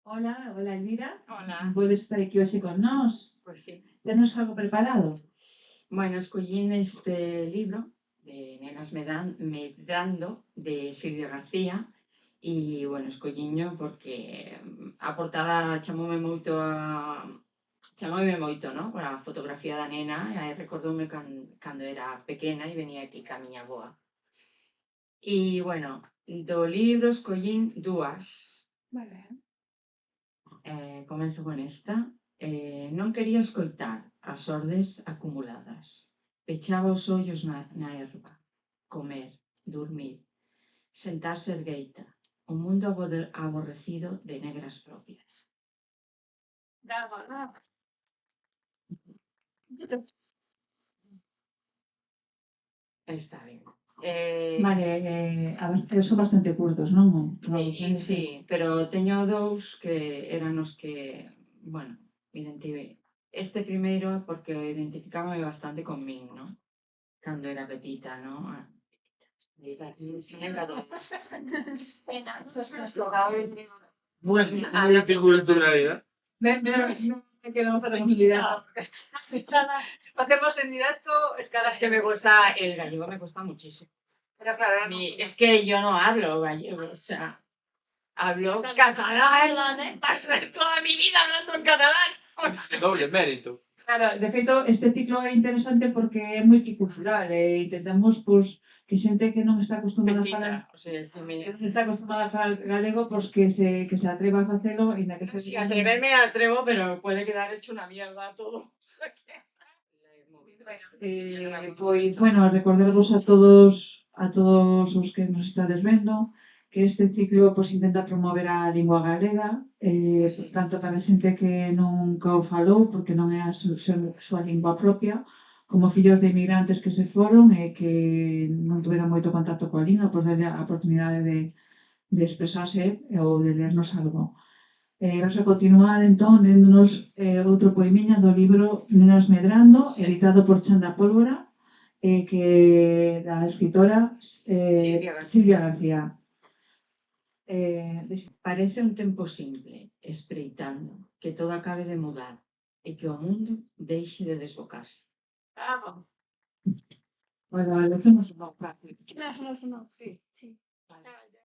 Hola, hola Elvira. Hola. Volves estar aquí hoxe con nós. Pois sí. Tenos algo preparado? Bueno, escollín este libro de Nenas Medrando de Silvia García e, bueno, escolliño porque a portada chamoume moito, no? Por a fotografía da nena e recordoume cando era pequena e venía aquí ca miña avoa. E, bueno, do libro escollín dúas. Vale. Comenzo con esta. Non quería escoitar as ordes acumuladas. Pechaba os ollos na erva. Comer, dormir, sentarse ergueita. O mundo aborrecido de negras propias. Está ben. Vale, a ver, son bastante curtos, non? Sí, pero teño dous que eran os que, bueno, este primeiro porque identificábame bastante con min, non? Cando era petita, non? Multiculturalidad. Que non facemos idea. Facemos en directo escalas Es que me cuesta, el gallego me cuesta muchísimo. Pero claro, Es que yo no hablo gallego, o sea, hablo catalán, pasé toda mi vida hablando en catalán. O sea, Doble mérito. claro, de feito, este ciclo é interesante porque é multicultural e intentamos, pois, que xente que non está acostumada a falar petita, o sea, que me... que non está acostumada a falar galego, pois que se atreva a facelo e na que se... Sí, atreverme atrevo, pero puede quedar hecho una mierda todo. O sea que... Pois, bueno, recordarvos a todos os que nos estades vendo que este ciclo pois, intenta promover a lingua galega, tanto para a xente que nunca o falou, porque non é a súa lingua propia, como fillos de inmigrantes que se foron e que non tuveron moito contacto coa lingua, pois darlle a oportunidade de expresarse ou de lernos algo. Vas a continuar, entón, léndonos outro poemiña do libro Nenas Medrando, Sí. editado por Chanda Pólvora, que da escritora Silvia García. Parece un tempo simple, espreitando, que todo acabe de mudar e que o mundo deixe de desbocarse. Bueno, lo hacemos un poco fácil. No, sí.